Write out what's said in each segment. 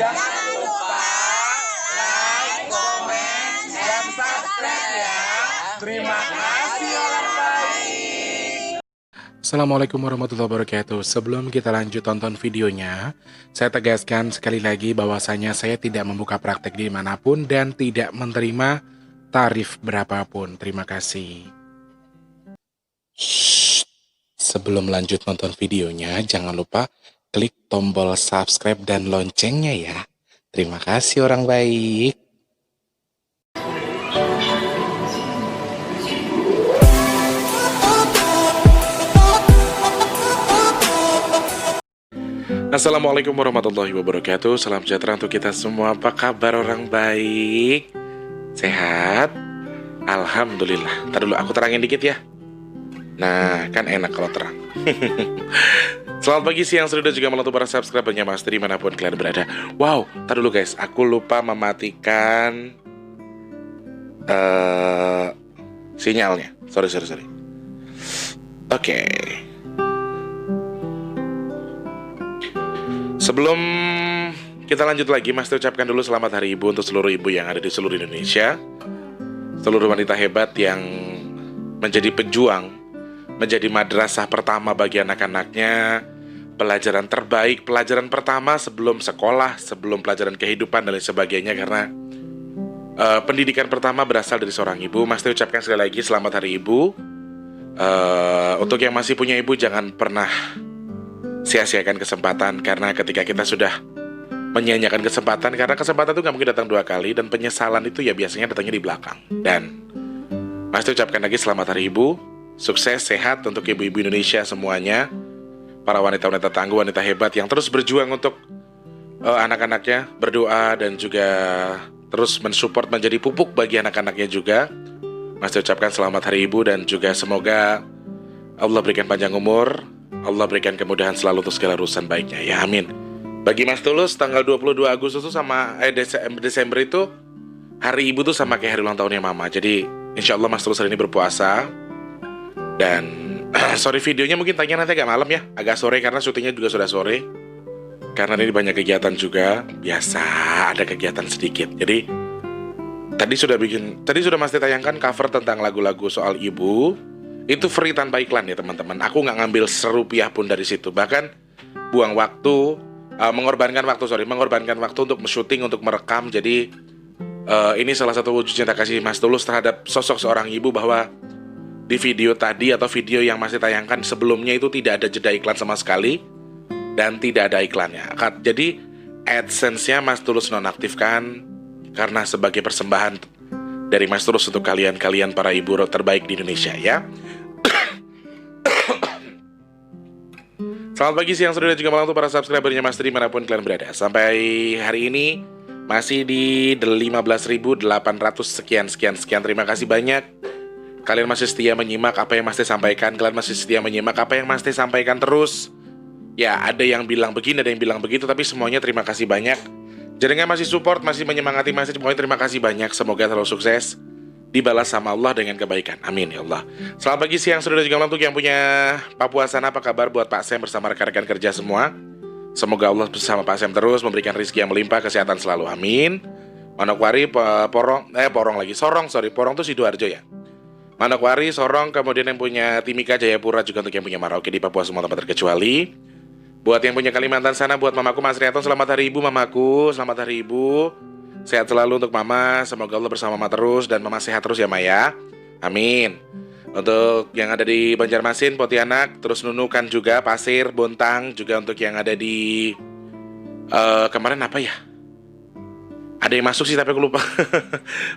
Jangan lupa like, komen, dan subscribe ya. Terima kasih orang baik. Assalamualaikum warahmatullahi wabarakatuh. Sebelum kita lanjut tonton videonya, saya tegaskan sekali lagi bahwasanya saya tidak membuka praktek dimanapun dan tidak menerima tarif berapapun. Terima kasih. Shh. Sebelum lanjut nonton videonya, jangan lupa klik tombol subscribe dan loncengnya ya. Terima kasih orang baik. Assalamualaikum warahmatullahi wabarakatuh. Salam sejahtera untuk kita semua. Apa kabar orang baik? Sehat? Alhamdulillah. Ntar dulu aku terangin dikit ya. Nah, kan enak kalau terang. Selamat pagi, siang, sore, dan juga malam untuk para subscribernya Mas dimanapun kalian berada. Wow, ntar dulu guys, aku lupa mematikan sinyalnya. Sorry. Oke. Sebelum kita lanjut lagi, Mas ucapkan dulu selamat hari ibu untuk seluruh ibu yang ada di seluruh Indonesia. Seluruh wanita hebat yang menjadi pejuang, menjadi madrasah pertama bagi anak-anaknya, pelajaran terbaik, pelajaran pertama sebelum sekolah, sebelum pelajaran kehidupan dan lain sebagainya. Karena pendidikan pertama berasal dari seorang ibu. Mas ucapkan sekali lagi selamat hari ibu. Untuk yang masih punya ibu, jangan pernah sia-siakan kesempatan. Karena ketika kita sudah menyanyiakan kesempatan, karena kesempatan itu gak mungkin datang dua kali, dan penyesalan itu ya biasanya datangnya di belakang. Dan Mas ucapkan lagi selamat hari ibu. Sukses, sehat untuk ibu-ibu Indonesia semuanya. Para wanita-wanita tangguh, wanita hebat yang terus berjuang untuk anak-anaknya, berdoa dan juga terus mensupport menjadi pupuk bagi anak-anaknya juga. Mas ucapkan selamat hari ibu dan juga semoga Allah berikan panjang umur, Allah berikan kemudahan selalu untuk segala urusan baiknya. Ya amin. Bagi Mas Tulus, tanggal 22 Agustus itu sama Desember itu hari ibu tuh sama kayak hari ulang tahunnya mama. Jadi insya Allah Mas Tulus hari ini berpuasa. Dan sorry, videonya mungkin tanya nanti agak malam ya, agak sore karena syutingnya juga sudah sore. Karena ini banyak kegiatan juga, biasa ada kegiatan sedikit. Jadi tadi sudah Mas tayangkan cover tentang lagu-lagu soal ibu. Itu free tanpa iklan ya teman-teman. Aku nggak ngambil serupiah pun dari situ. Bahkan buang waktu, mengorbankan waktu untuk syuting, untuk merekam. Jadi ini salah satu wujud cinta kasih Mas Tulus terhadap sosok seorang ibu, bahwa di video tadi atau video yang masih tayangkan sebelumnya itu tidak ada jeda iklan sama sekali dan tidak ada iklannya. Jadi AdSense-nya Mas Tulus nonaktifkan karena sebagai persembahan dari Mas Tulus untuk kalian para ibu terbaik di Indonesia ya. Selamat pagi, siang, sore, dan juga malam untuk para subscribernya Mas dimanapun kalian berada. Sampai hari ini masih di 15.800 sekian. Terima kasih banyak. Kalian masih setia menyimak apa yang Mas sampaikan. Kalian masih setia menyimak apa yang Mas sampaikan terus. Ya, ada yang bilang begini, ada yang bilang begitu, tapi semuanya terima kasih banyak. Jaringan masih support, masih menyemangati Mas. Semuanya terima kasih banyak. Semoga selalu sukses, dibalas sama Allah dengan kebaikan. Amin ya Allah. Selamat pagi, siang, sore, dan juga malam untuk yang punya Papua sana. Apa kabar buat Pak Sem bersama rekan-rekan kerja semua? Semoga Allah bersama Pak Sem terus memberikan rezeki yang melimpah, kesehatan selalu. Amin. Manokwari, Porong tuh Sidoarjo ya. Manokwari, Sorong, kemudian yang punya Timika, Jayapura, juga untuk yang punya Merauke di Papua semua tanpa terkecuali. Buat yang punya Kalimantan sana, buat mamaku Mas Rianto, selamat hari ibu mamaku, selamat hari ibu. Sehat selalu untuk mama, semoga Allah bersama mama terus dan mama sehat terus ya Maya. Amin. Untuk yang ada di Banjarmasin, Pontianak, terus Nunukan juga, Pasir, Bontang, juga untuk yang ada di kemarin apa ya? Ada yang masuk sih tapi aku lupa.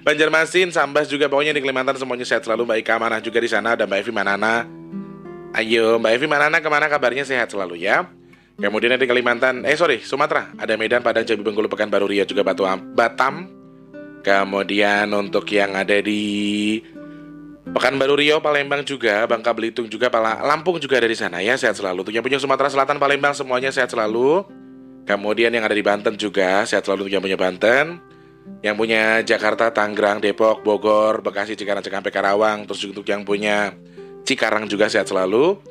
Banjarmasin, Sambas juga, pokoknya di Kalimantan semuanya sehat selalu. Mbak Ika Manah juga di sana, ada Mbak Evi Manana. Ayo Mbak Evi Manana, kemana kabarnya, sehat selalu ya. Kemudian di Kalimantan, Sumatera, ada Medan, Padang, Jambi, Bengkulu, Pekanbaru, Riau, juga Batam. Kemudian untuk yang ada di Pekanbaru, Riau, Palembang juga, Bangka Belitung juga, Lampung juga ada di sana ya, sehat selalu. Untuk yang punya Sumatera Selatan, Palembang semuanya sehat selalu. Kemudian yang ada di Banten juga sehat selalu untuk yang punya Banten. Yang punya Jakarta, Tangerang, Depok, Bogor, Bekasi, Cikarang, Cikampek, Karawang. Terus untuk yang punya Cikarang juga sehat selalu.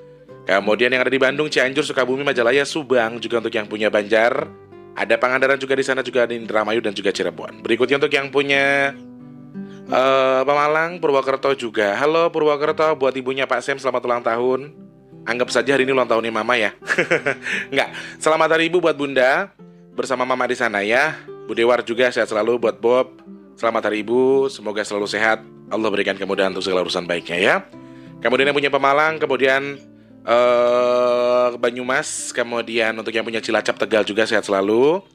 Kemudian yang ada di Bandung, Cianjur, Sukabumi, Majalaya, Subang. Juga untuk yang punya Banjar, Ada Pangandaran juga di sana, juga ada Indramayu dan juga Cirebon. Berikutnya untuk yang punya Pemalang, Purwokerto juga. Halo Purwokerto, buat ibunya Pak Sem selamat ulang tahun. Anggap saja hari ini ulang tahunnya Mama ya. Enggak, selamat hari Ibu buat Bunda bersama Mama di sana ya. Bu Dewar juga sehat selalu buat Bob. Selamat hari Ibu, semoga selalu sehat. Allah berikan kemudahan untuk segala urusan baiknya ya. Kemudian yang punya Pemalang, kemudian Banyumas, kemudian untuk yang punya Cilacap, Tegal juga sehat selalu.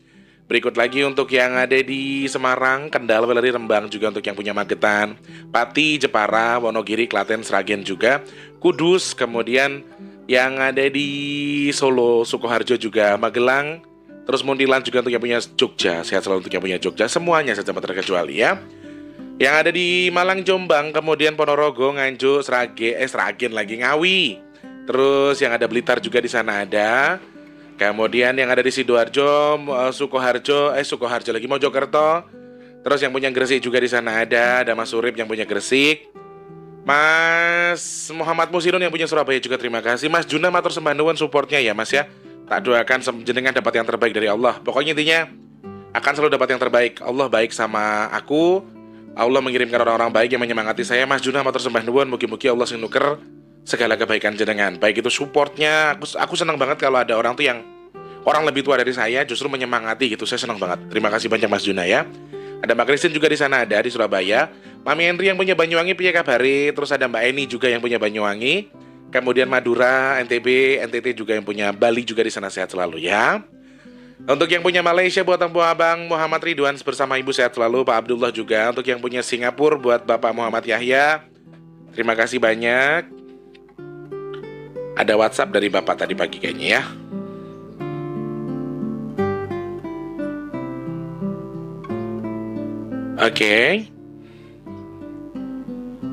Berikut lagi untuk yang ada di Semarang, Kendal, Weleri, Rembang, juga untuk yang punya Magetan, Pati, Jepara, Wonogiri, Klaten, Sragen juga, Kudus, kemudian yang ada di Solo, Sukoharjo juga, Magelang, terus Muntilan juga untuk yang punya Jogja, sehat selalu untuk yang punya Jogja, semuanya saja terkecuali ya. Yang ada di Malang, Jombang, kemudian Ponorogo, Nganjuk, Sragen lagi, Ngawi. Terus yang ada Blitar juga di sana ada. Kemudian yang ada di Sidoarjo, Sukoharjo lagi, Mojokerto. Terus yang punya Gresik juga di sana ada Mas Surip yang punya Gresik. Mas Muhammad Musirun yang punya Surabaya juga terima kasih. Mas Juna matur sembah nuwun supportnya ya Mas ya. Tak doakan jenengan dapat yang terbaik dari Allah. Pokoknya intinya akan selalu dapat yang terbaik. Allah baik sama aku. Allah mengirimkan orang-orang baik yang menyemangati saya. Mas Juna matur sembah nuwun, mugi-mugi Allah sing nuker segala kebaikan jenengan. Baik itu supportnya, aku senang banget kalau ada orang tuh yang orang lebih tua dari saya justru menyemangati gitu. Saya senang banget. Terima kasih banyak Mas Juna ya. Ada Mbak Kristin juga di sana ada di Surabaya. Mami Henry yang punya Banyuwangi piye kabare. Terus ada Mbak Eni juga yang punya Banyuwangi. Kemudian Madura, NTB, NTT juga yang punya Bali juga di sana sehat selalu ya. Untuk yang punya Malaysia buat Abang Muhammad Ridwan bersama Ibu sehat selalu. Pak Abdullah juga. Untuk yang punya Singapura buat Bapak Muhammad Yahya. Terima kasih banyak. Ada WhatsApp dari Bapak tadi pagi kayaknya ya. Oke.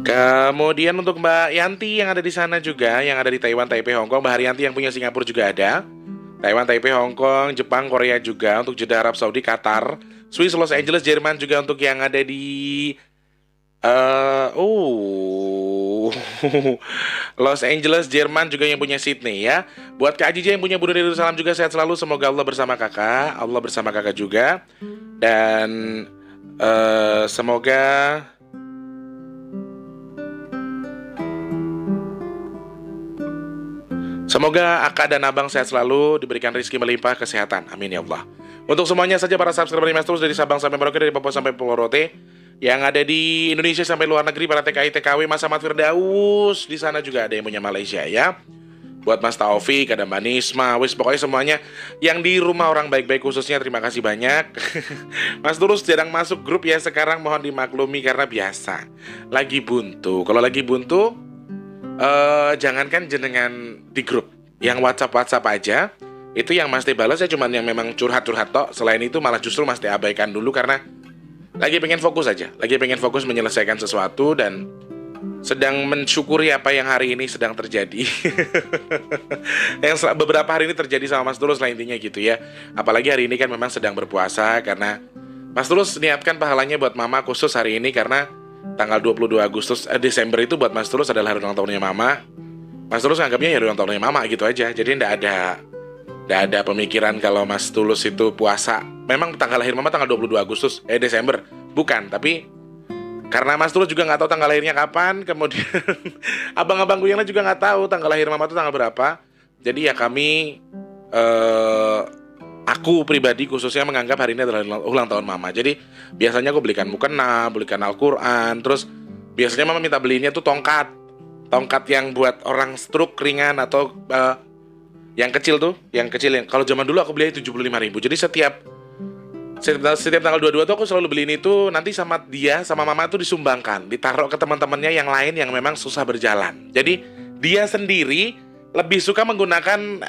Kemudian untuk Mbak Yanti yang ada di sana juga, yang ada di Taiwan, Taipei, Hong Kong. Mbak Haryanti yang punya Singapura juga ada. Taiwan, Taipei, Hong Kong, Jepang, Korea juga. Untuk Jeddah, Arab Saudi, Qatar, Swiss, Los Angeles, Jerman juga. Untuk yang ada di Los Angeles, Jerman juga yang punya Sydney ya. Buat Kak Ajija yang punya Bunda dari Salam juga sehat selalu. Semoga Allah bersama kakak. Allah bersama kakak juga. Dan semoga Akak dan Abang sehat selalu, diberikan rezeki melimpah, kesehatan. Amin ya Allah. Untuk semuanya saja para subscriber Mas Tulus dari Sabang sampai Merauke, dari Papua sampai Pulau Rote, yang ada di Indonesia sampai luar negeri, para TKI, TKW, Mas Ahmad Firdaus, di sana juga ada yang punya Malaysia ya. Buat Mas Taufik, ada Mbak Nisma, pokoknya semuanya yang di rumah orang baik-baik khususnya terima kasih banyak. Mas Tulus jarang masuk grup ya sekarang, mohon dimaklumi karena biasa lagi buntu. Kalau lagi buntu, jangankan jenengan di grup, yang WhatsApp aja, itu yang Mas Teh balas ya cuman yang memang curhat-curhat tok. Selain itu malah justru Mas Teh abaikan dulu karena lagi pengen fokus aja, lagi pengen fokus menyelesaikan sesuatu dan sedang mensyukuri apa yang hari ini sedang terjadi. Yang beberapa hari ini terjadi sama Mas Tulus lah intinya gitu ya. Apalagi hari ini kan memang sedang berpuasa karena Mas Tulus niatkan pahalanya buat Mama khusus hari ini karena tanggal 22 Desember itu buat Mas Tulus adalah hari ulang tahunnya Mama. Mas Tulus nganggapnya hari ulang tahunnya Mama gitu aja. Jadi nggak ada pemikiran kalau Mas Tulus itu puasa. Memang tanggal lahir Mama tanggal 22 Desember. Bukan, tapi karena Mas Tulus juga nggak tahu tanggal lahirnya kapan. Kemudian abang-abangku yang lain juga nggak tahu tanggal lahir Mama itu tanggal berapa. Jadi ya kami aku pribadi khususnya menganggap hari ini adalah ulang tahun Mama. Jadi biasanya aku belikan mukena, belikan Al-Quran. Terus biasanya Mama minta belinya tuh tongkat yang buat orang stroke ringan atau yang kecil yang kalau zaman dulu aku beli 75.000. Jadi setiap tanggal 22 tuh aku selalu beliin itu, nanti sama dia sama Mama tuh disumbangkan, ditaruh ke teman-temannya yang lain yang memang susah berjalan. Jadi dia sendiri lebih suka menggunakan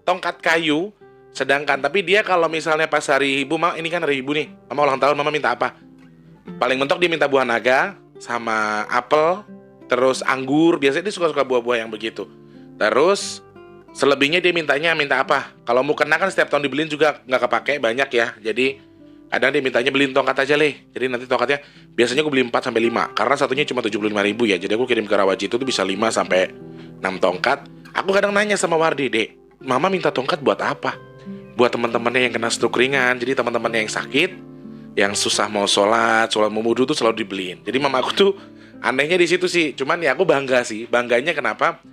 tongkat kayu. Sedangkan tapi dia kalau misalnya pas hari ibu, ini kan hari ibu nih, Mama ulang tahun, Mama minta apa? Paling mentok dia minta buah naga sama apel, terus anggur. Biasanya dia suka-suka buah-buah yang begitu. Terus selebihnya dia minta apa? Kalau mau kena kan setiap tahun dibeliin juga nggak kepake banyak ya. Jadi kadang dia mintanya beliin tongkat aja leh. Jadi nanti tongkatnya biasanya aku beli 4 sampai 5 karena satunya cuma 75.000 ya. Jadi aku kirim ke Rawaji itu tuh bisa 5 sampai 6 tongkat. Aku kadang nanya sama Wardi, "Dek, Mama minta tongkat buat apa?" buat teman-temannya yang kena stroke ringan. Jadi teman-temannya yang sakit, yang susah mau sholat mau wudhu tuh selalu dibeliin. Jadi mama aku tuh anehnya di situ sih. Cuman ya aku bangga sih. Bangganya kenapa?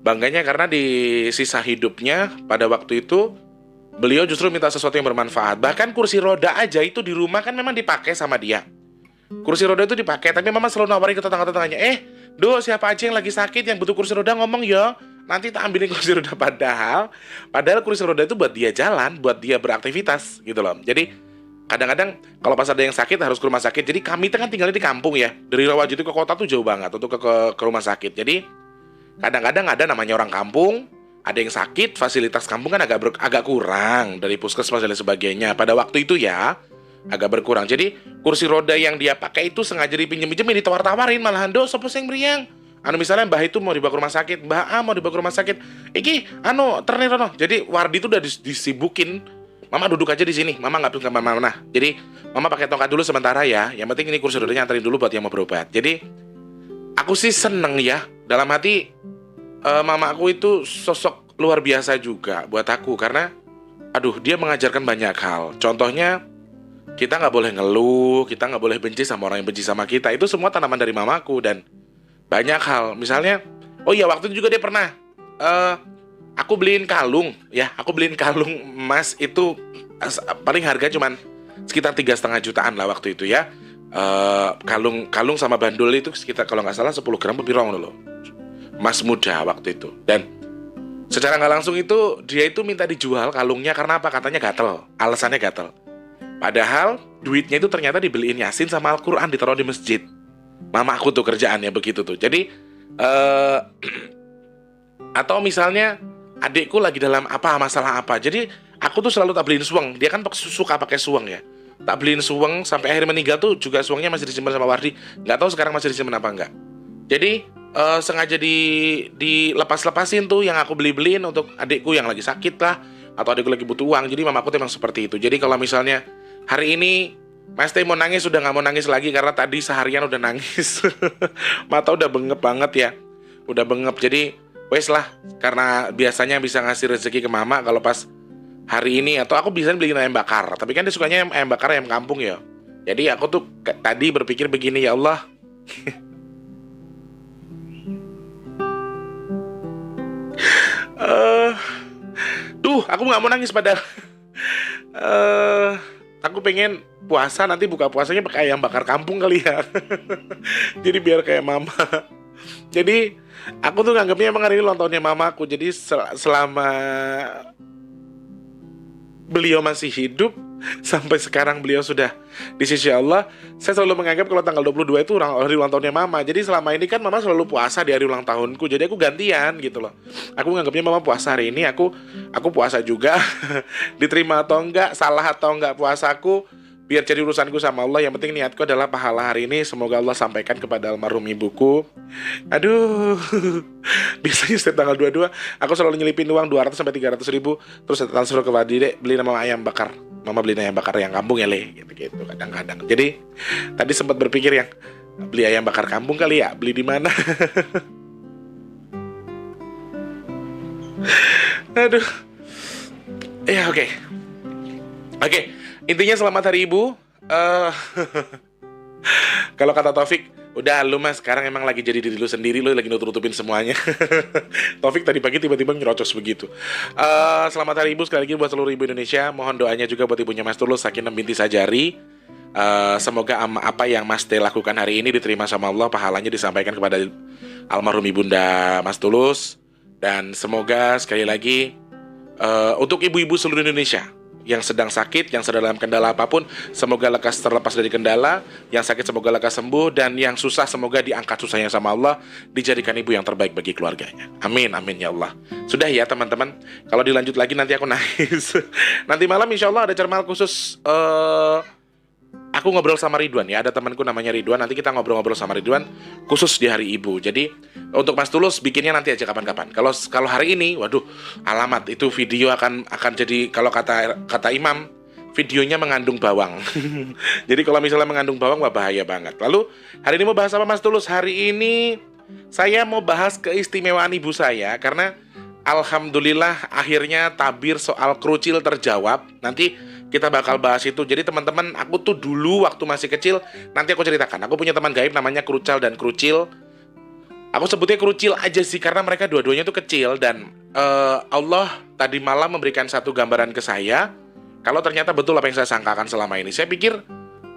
Bangganya karena di sisa hidupnya pada waktu itu beliau justru minta sesuatu yang bermanfaat. Bahkan kursi roda aja itu di rumah kan memang dipakai sama dia. Kursi roda itu dipakai, tapi mama selalu nawarin ke tetangga-tetangganya, Do, siapa aja yang lagi sakit, yang butuh kursi roda ngomong ya, nanti tak ambilin kursi roda. Padahal kursi roda itu buat dia jalan, buat dia beraktivitas gitu loh. Jadi kadang-kadang kalau pas ada yang sakit harus ke rumah sakit. Jadi kami kan tinggalnya di kampung ya, dari Rawajati ke kota tuh jauh banget untuk ke rumah sakit. Jadi kadang-kadang ada namanya orang kampung, ada yang sakit, fasilitas kampung kan agak kurang dari puskesmas dan sebagainya. Pada waktu itu ya agak berkurang. Jadi kursi roda yang dia pakai itu sengaja dipinjem-pinjemin, ditawar-tawarin malahan, Do, sopo sing meriang. Misalnya Mbah itu mau dibawa ke rumah sakit, Mbah A mau dibawa ke rumah sakit. Ternirono. Jadi Wardi itu udah disibukin. Mama duduk aja di sini. Mama nggak pergi kemana-mana. Jadi Mama pakai tongkat dulu sementara ya. Yang penting ini kursi rodanya anterin dulu buat yang mau berobat. Jadi aku sih seneng ya. Dalam hati mama aku itu sosok luar biasa juga buat aku karena dia mengajarkan banyak hal. Contohnya kita nggak boleh ngeluh, kita nggak boleh benci sama orang yang benci sama kita. Itu semua tanaman dari mamaku dan banyak hal. Misalnya, waktu itu juga dia pernah aku beliin kalung emas itu paling harga cuman sekitar 3,5 jutaan lah waktu itu ya. Kalung sama bandul itu sekitar kalau nggak salah 10 gram lebih rong loh. Emas muda waktu itu. Dan secara nggak langsung itu dia itu minta dijual kalungnya karena apa? Katanya gatel. Alasannya gatel. Padahal duitnya itu ternyata dibeliin Yasin sama Al-Quran, ditaruh di masjid. Mama aku tuh kerjaannya begitu tuh. Jadi atau misalnya adikku lagi dalam masalah apa. Jadi aku tuh selalu tak beliin suweng. Dia kan suka pakai suweng ya. Tak beliin suweng sampai akhirnya meninggal tuh juga suwengnya masih disimpan sama Wardi. Nggak tahu sekarang masih disimpan apa enggak. Jadi sengaja dilepas-lepasin tuh yang aku beliin untuk adikku yang lagi sakit lah, atau adikku lagi butuh uang. Jadi mamaku tuh emang seperti itu. Jadi kalau misalnya hari ini Mas Teh mau nangis, udah gak mau nangis lagi karena tadi seharian udah nangis. Mata udah bengep banget ya. Udah bengep, jadi wes lah. Karena biasanya bisa ngasih rezeki ke mama kalau pas hari ini. Atau aku bisa beliin ayam bakar. Tapi kan dia sukanya ayam bakar, ayam kampung ya. Jadi aku tuh tadi berpikir begini, ya Allah, aku gak mau nangis padahal. Aku pengen puasa nanti buka puasanya pakai ayam bakar kampung kali ya. Jadi biar kayak mama. Jadi aku tuh nganggapnya emang hari ini ulang tahunnya mamaku. Jadi selama beliau masih hidup sampai sekarang beliau sudah di sisi Allah, saya selalu menganggap kalau tanggal 22 itu hari ulang tahunnya mama. Jadi selama ini kan mama selalu puasa di hari ulang tahunku. Jadi aku gantian gitu loh. Aku nganggapnya mama puasa hari ini, aku puasa juga. Diterima atau enggak, salah atau enggak puasaku, biar jadi urusanku sama Allah. Yang penting niatku adalah pahala hari ini semoga Allah sampaikan kepada almarhum ibuku. Biasanya setiap tanggal 22 aku selalu nyelipin uang 200 sampai 300 ribu, terus saya transfer ke Wadi, Dek, beli nama ayam bakar. Mama beli ayam bakar yang kampung ya, Le, gitu kadang-kadang. Jadi tadi sempat berpikir yang beli ayam bakar kampung kali ya, beli di mana? Ya oke. Intinya selamat hari ibu. Kalau kata Taufik, udah lu mas sekarang emang lagi jadi diri lu sendiri, lu lagi nutup-nutupin semuanya. Taufik tadi pagi tiba-tiba nyerocos begitu. Selamat hari ibu sekali lagi buat seluruh ibu Indonesia. Mohon doanya juga buat ibunya Mas Tulus, Sakinah binti Sajari. Semoga apa yang Mas Teh lakukan hari ini diterima sama Allah, pahalanya disampaikan kepada almarhum ibunda Mas Tulus. Dan semoga sekali lagi untuk ibu-ibu seluruh Indonesia yang sedang sakit, yang sedang dalam kendala apapun, semoga lekas terlepas dari kendala. Yang sakit semoga lekas sembuh, dan yang susah semoga diangkat susahnya sama Allah, dijadikan ibu yang terbaik bagi keluarganya. Amin, amin ya Allah. Sudah ya teman-teman, kalau dilanjut lagi nanti aku nangis. Nanti malam insya Allah ada cermal khusus. Aku ngobrol sama Ridwan ya, ada temanku namanya Ridwan. Nanti kita ngobrol-ngobrol sama Ridwan khusus di hari ibu. Jadi untuk Mas Tulus bikinnya nanti aja kapan-kapan. Kalau hari ini, waduh, alamat itu video akan jadi, kalau kata Imam, videonya mengandung bawang. Jadi kalau misalnya mengandung bawang, wah bahaya banget. Lalu hari ini mau bahas apa Mas Tulus? Hari ini saya mau bahas keistimewaan ibu saya, karena alhamdulillah akhirnya tabir soal kerucil terjawab. Nanti kita bakal bahas itu. Jadi teman-teman, aku tuh dulu waktu masih kecil, nanti aku ceritakan. Aku punya teman gaib namanya Krucal dan Krucil. Aku sebutnya Krucil aja sih karena mereka dua-duanya tuh kecil. Dan Allah tadi malam memberikan satu gambaran ke saya. Kalau ternyata betul apa yang saya sangkakan selama ini. Saya pikir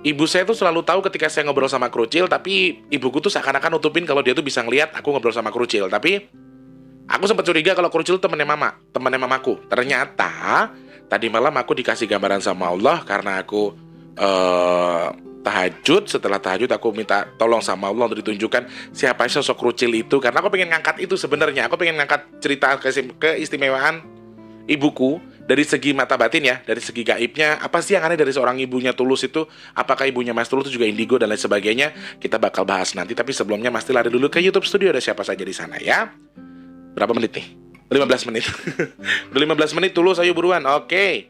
ibu saya tuh selalu tahu ketika saya ngobrol sama Krucil. Tapi ibuku tuh seakan-akan nutupin kalau dia tuh bisa ngeliat aku ngobrol sama Krucil. Tapi aku sempat curiga kalau Krucil temennya mamaku. Ternyata tadi malam aku dikasih gambaran sama Allah karena aku tahajud. Setelah tahajud aku minta tolong sama Allah untuk ditunjukkan siapa sosok Krucil itu. Karena aku pengen ngangkat itu sebenarnya. Aku pengen ngangkat cerita keistimewaan ibuku dari segi mata batin ya, dari segi gaibnya. Apa sih yang aneh dari seorang ibunya Tulus itu? Apakah ibunya Mas Tulus itu juga indigo dan lain sebagainya? Kita bakal bahas nanti. Tapi sebelumnya Mas lari dulu ke YouTube Studio. Ada siapa saja di sana ya? Berapa menit nih? 15 menit. Udah 15 menit Tulus, ayo buruan. Oke,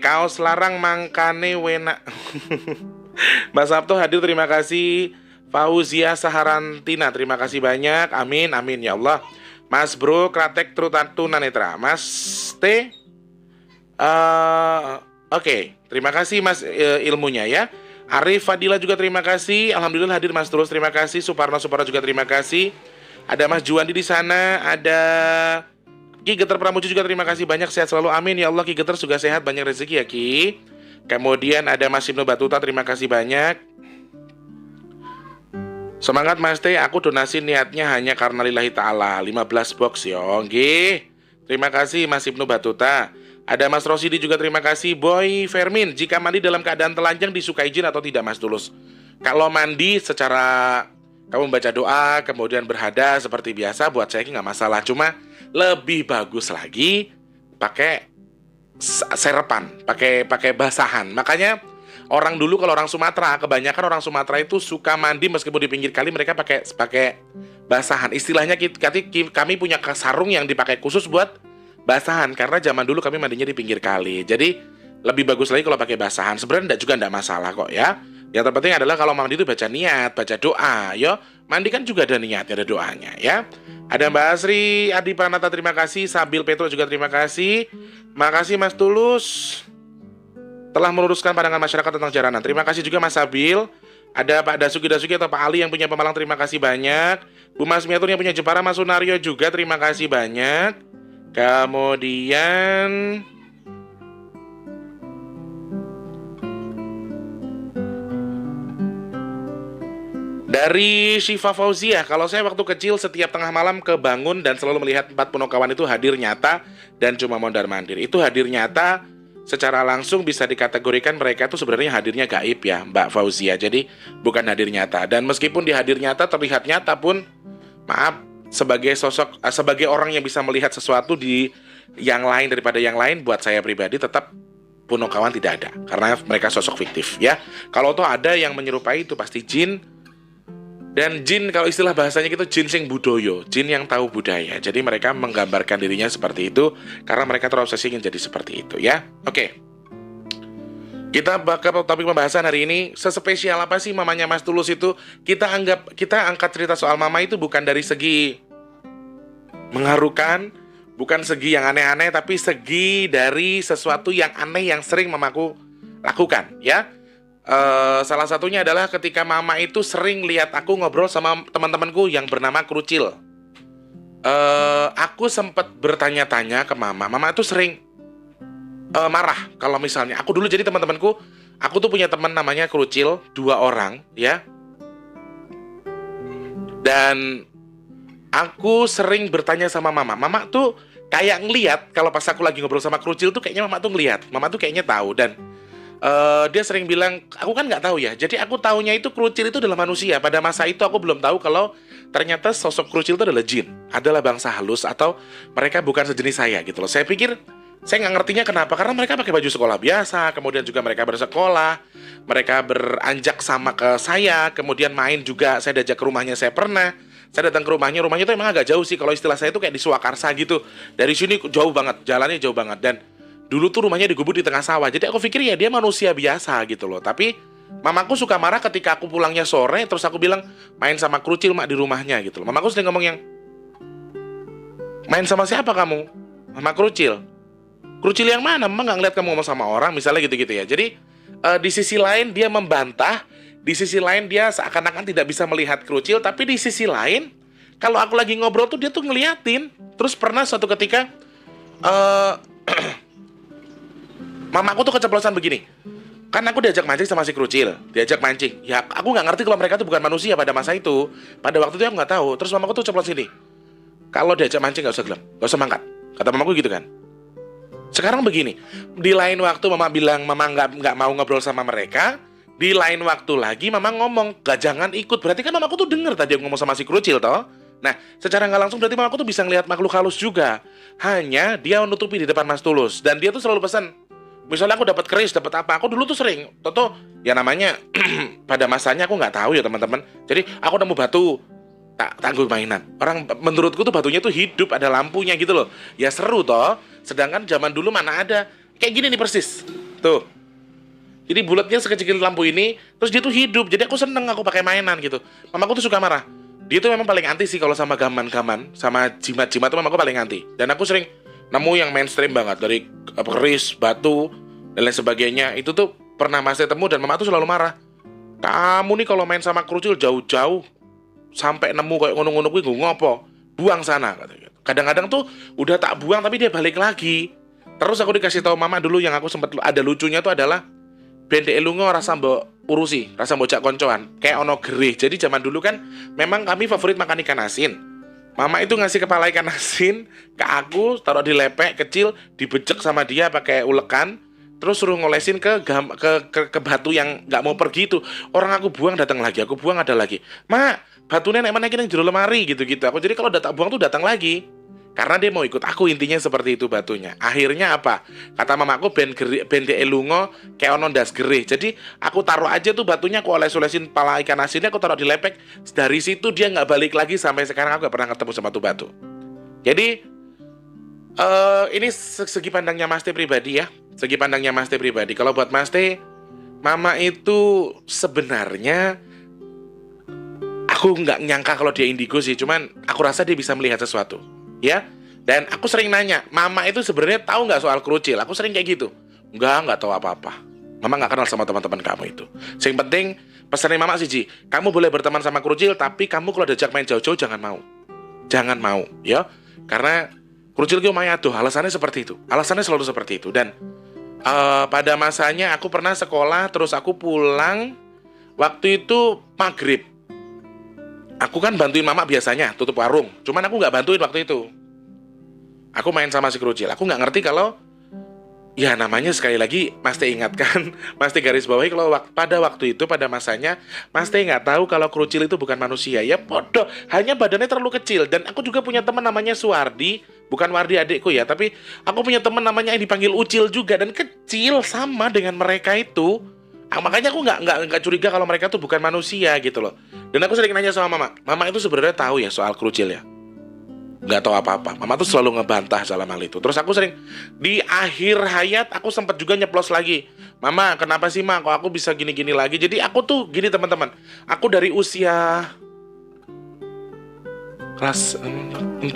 kaos larang mangkane wena. Mas Sabto hadir, terima kasih. Fauzia Saharantina, terima kasih banyak. Amin, amin ya Allah. Mas Bro, Kratek Tunanetra. Mas T. Oke, terima kasih Mas ilmunya ya. Arif Fadila juga terima kasih. Alhamdulillah hadir Mas Tulus, terima kasih. Suparno juga terima kasih. Ada Mas Juandi di sana, ada Ki Geter Pramuju juga terima kasih banyak, sehat selalu amin ya Allah. Ki Geter juga sehat, banyak rezeki ya Ki. Kemudian ada Mas Ibnu Batuta, terima kasih banyak. Semangat Mas T, aku donasi niatnya hanya karena lillahi ta'ala. 15 box yo, nggih. Terima kasih Mas Ibnu Batuta. Ada Mas Rosidi juga terima kasih. Boy Fermin, jika mandi dalam keadaan telanjang disukai jin atau tidak Mas Tulus? Kalau mandi secara kamu membaca doa, kemudian berhadas seperti biasa, buat saya nggak masalah. Cuma lebih bagus lagi pakai serepan, pakai basahan. Makanya orang dulu kalau orang Sumatera, kebanyakan orang Sumatera itu suka mandi meskipun di pinggir kali mereka pakai basahan. Istilahnya kami punya sarung yang dipakai khusus buat basahan karena zaman dulu kami mandinya di pinggir kali. Jadi lebih bagus lagi kalau pakai basahan. Sebenarnya juga enggak masalah kok ya. Yang terpenting adalah kalau mandi itu baca niat, baca doa. Yo, mandi kan juga ada niatnya, ada doanya ya. Ada Mbak Asri, Adi Pranata terima kasih, Sabil Petro juga terima kasih. Makasih Mas Tulus telah meluruskan pandangan masyarakat tentang jaranan. Terima kasih juga Mas Sabil. Ada Pak Dasuki atau Pak Ali yang punya Pemalang, terima kasih banyak. Bu Mas Miatur yang punya Jepara, Mas Sunario juga terima kasih banyak. Kemudian dari Syifa Fauzia, kalau saya waktu kecil setiap tengah malam kebangun dan selalu melihat 4 punokawan itu hadir nyata dan cuma mondar-mandir. Itu hadir nyata secara langsung bisa dikategorikan mereka itu sebenarnya hadirnya gaib ya Mbak Fauzia. Jadi bukan hadir nyata. Dan meskipun di hadir nyata terlihat nyata pun, maaf, sebagai sosok, sebagai orang yang bisa melihat sesuatu di yang lain daripada yang lain, buat saya pribadi tetap punokawan tidak ada. Karena mereka sosok fiktif ya. Kalau toh ada yang menyerupai itu pasti jin. Dan jin kalau istilah bahasanya gitu jin sing budoyo, jin yang tahu budaya. Jadi mereka menggambarkan dirinya seperti itu karena mereka terobsesi ingin jadi seperti itu ya. Oke. Kita bakal topik pembahasan hari ini. Sespesial apa sih mamanya Mas Tulus itu? Kita angkat cerita soal mama itu bukan dari segi mengharukan, bukan segi yang aneh-aneh, tapi segi dari sesuatu yang aneh yang sering mamaku lakukan ya. Salah satunya adalah ketika mama itu sering lihat aku ngobrol sama teman-temanku yang bernama Krucil. Aku sempat bertanya-tanya ke mama. Mama itu sering marah kalau misalnya aku dulu, jadi teman-temanku, aku tuh punya teman namanya Krucil, 2 orang ya. Dan aku sering bertanya sama mama. Mama tuh kayak ngeliat kalau pas aku lagi ngobrol sama Krucil tuh kayaknya mama tuh ngeliat. Mama tuh kayaknya tahu. Dan dia sering bilang, aku kan nggak tahu ya. Jadi aku taunya itu Krucil itu adalah manusia. Pada masa itu aku belum tahu kalau ternyata sosok Krucil itu adalah jin, adalah bangsa halus, atau mereka bukan sejenis saya gitu loh. Saya pikir, saya nggak ngertinya kenapa. Karena mereka pakai baju sekolah biasa, kemudian juga mereka bersekolah, mereka beranjak sama ke saya, kemudian main juga. Saya diajak ke rumahnya, saya pernah. Saya datang ke rumahnya tuh emang agak jauh sih. Kalau istilah saya itu kayak di Swakarsa gitu. Dari sini jauh banget, jalannya jauh banget. Dan dulu tuh rumahnya digubur di tengah sawah. Jadi aku pikir ya dia manusia biasa gitu loh. Tapi mamaku suka marah ketika aku pulangnya sore, terus aku bilang main sama Krucil mak di rumahnya gitu loh. Mamaku sering ngomong yang Main sama siapa kamu? Sama kerucil. Kerucil yang mana? Mama nggak ngeliat kamu ngomong sama orang, misalnya gitu-gitu ya. Jadi di sisi lain dia membantah, di sisi lain dia seakan-akan tidak bisa melihat kerucil, tapi di sisi lain kalau aku lagi ngobrol tuh dia tuh ngeliatin. Terus pernah suatu ketika mamaku tuh keceplosan begini. Kan aku diajak mancing sama si kerucil, diajak mancing. Ya aku nggak ngerti kalau mereka tuh bukan manusia pada masa itu. Pada waktu itu aku nggak tahu. Terus mamaku tuh ceplos ini. Kalau diajak mancing nggak usah gelap, nggak usah mangkat. Kata mamaku gitu kan. Sekarang begini, di lain waktu mama bilang mama nggak mau ngobrol sama mereka. Di lain waktu lagi mama ngomong gak jangan ikut. Berarti kan mamaku tuh denger tadi aku ngomong sama si kerucil toh. Nah, secara nggak langsung berarti mamaku tuh bisa ngelihat makhluk halus juga. Hanya dia menutupi di depan Mas Tulus. Dan dia tuh selalu pesan, misalnya aku dapat keris, dapat apa, aku dulu tuh sering, Toto, ya namanya pada masanya aku nggak tahu ya teman-teman. Jadi aku nemu batu, tak tangguh mainan. Orang menurutku tuh batunya tuh hidup, ada lampunya gitu loh. Ya seru toh. Sedangkan zaman dulu mana ada kayak gini nih persis. Tuh. Jadi bulatnya sekecil lampu ini, terus dia tuh hidup. Jadi aku seneng aku pakai mainan gitu. Mamaku tuh suka marah. Dia tuh memang paling anti sih kalau sama gaman-gaman, sama jimat-jimat tuh mamaku paling anti. Dan aku sering nemu yang mainstream banget dari keris, batu, dan lain sebagainya. Itu tuh pernah Mas temu dan mama tuh selalu marah. Kamu nih kalau main sama kerucil jauh-jauh sampai nemu kayak ngono-ngono kuwi ngopo? Buang sana katanya. Kadang-kadang tuh udah tak buang tapi dia balik lagi. Terus aku dikasih tahu mama dulu yang aku sempat ada lucunya tuh adalah bende elungo rasa mbok urusi, rasa mbok jak koncoan, kayak ono gerih. Jadi zaman dulu kan memang kami favorit makan ikan asin. Mama itu ngasih kepala ikan asin ke aku, taruh di lepek kecil, dibejek sama dia pakai ulekan, terus suruh ngolesin ke batu yang nggak mau pergi itu. Orang aku buang datang lagi, aku buang ada lagi. Ma, batunya nek mana yang jero lemari gitu-gitu. Aku jadi kalau datang buang tuh datang lagi. Karena dia mau ikut aku, intinya seperti itu batunya. Akhirnya apa? Kata mamaku bende elungo kayak ono ndas gerih. Jadi aku taruh aja tuh batunya, aku oles-olesin pala ikan asinnya, aku taruh di lepek. Dari situ dia nggak balik lagi sampai sekarang aku nggak pernah ketemu sama tuh batu. Jadi ini segi pandangnya Mas T pribadi ya. Segi pandangnya Mas T pribadi. Kalau buat Mas T, mama itu sebenarnya aku nggak nyangka kalau dia indigo sih. Cuman aku rasa dia bisa melihat sesuatu. Ya, dan aku sering nanya, mama itu sebenarnya tahu nggak soal kerucil? Aku sering kayak gitu. Nggak tahu apa-apa. Mama nggak kenal sama teman-teman kamu itu. Yang penting pesannya mama sih, Ji, kamu boleh berteman sama kerucil, tapi kamu kalau diajak main jauh-jauh jangan mau. Jangan mau, ya. Karena kerucil itu mayado, alasannya seperti itu. Alasannya selalu seperti itu. Dan pada masanya aku pernah sekolah, terus aku pulang, waktu itu maghrib. Aku kan bantuin mama biasanya, tutup warung. Cuman aku nggak bantuin waktu itu. Aku main sama si kerucil. Aku nggak ngerti kalau, ya namanya sekali lagi, Mas T ingatkan, Mas T garis bawahi kalau pada waktu itu, pada masanya, Mas T nggak tahu kalau kerucil itu bukan manusia. Ya bodoh, hanya badannya terlalu kecil. Dan aku juga punya teman namanya Suwardi, bukan Wardi adikku ya, tapi aku punya teman namanya yang dipanggil Ucil juga, dan kecil sama dengan mereka itu. Makanya aku nggak curiga kalau mereka tuh bukan manusia gitu loh. Dan aku sering nanya sama mama itu sebenarnya tahu ya soal kerucil ya? Nggak tahu apa-apa. Mama tuh selalu ngebantah dalam hal itu. Terus aku sering di akhir hayat aku sempat juga nyeplos lagi. Mama, kenapa sih kok aku bisa gini-gini lagi? Jadi aku tuh gini teman-teman. Aku dari usia kelas 6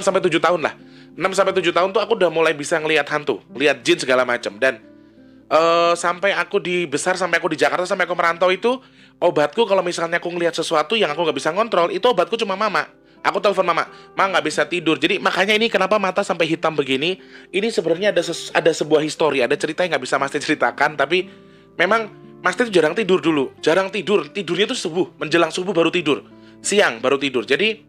sampai 7 tahun lah. 6 sampai 7 tahun tuh aku udah mulai bisa ngelihat hantu, lihat jin segala macam. Dan sampai aku dibesar, sampai aku di Jakarta, sampai aku merantau itu, obatku kalau misalnya aku ngelihat sesuatu yang aku nggak bisa ngontrol, itu obatku cuma mama. Aku telepon mama nggak bisa tidur. Jadi makanya ini kenapa mata sampai hitam begini. Ini sebenarnya ada sebuah histori, ada cerita yang nggak bisa Mas T ceritakan. Tapi memang Mas T itu jarang tidur dulu, jarang tidur. Tidurnya itu subuh, menjelang subuh baru tidur, siang baru tidur. Jadi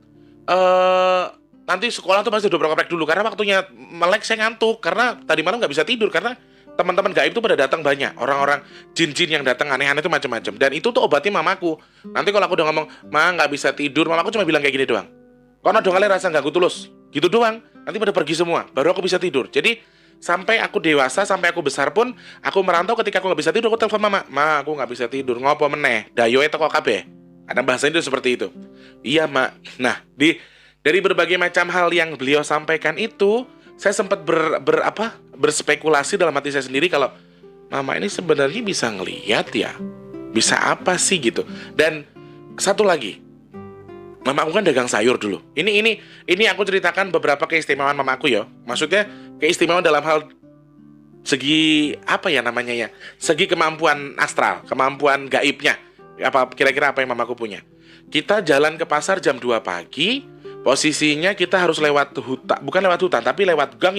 nanti sekolah tuh pasti udah beroprek dulu karena waktunya melek saya ngantuk karena tadi malam nggak bisa tidur karena teman-teman gaib itu pada datang banyak, orang-orang jin-jin yang datang aneh-aneh itu macam-macam. Dan itu tuh obatnya mamaku. Nanti kalau aku udah ngomong, nggak bisa tidur, mamaku cuma bilang kayak gini doang. Kono dong kalian rasa ganggu tulus, gitu doang. Nanti pada pergi semua, baru aku bisa tidur. Jadi sampai aku dewasa, sampai aku besar pun, aku merantau ketika aku nggak bisa tidur, aku telepon mama, aku nggak bisa tidur, ngopo meneh, dayoe teko kabeh. Ada bahasanya itu seperti itu. Iya mak. Nah, dari berbagai macam hal yang beliau sampaikan itu, saya sempat berspekulasi dalam hati saya sendiri kalau mama ini sebenarnya bisa ngelihat ya, bisa apa sih gitu. Dan satu lagi, Mama aku kan dagang sayur dulu. Ini aku ceritakan beberapa keistimewaan mama aku ya. Maksudnya keistimewaan dalam hal segi apa ya namanya ya? Segi kemampuan astral, kemampuan gaibnya. Apa kira-kira apa yang mamaku punya? Kita jalan ke pasar jam 2 pagi, posisinya kita harus lewat hutan, bukan lewat hutan, tapi lewat gang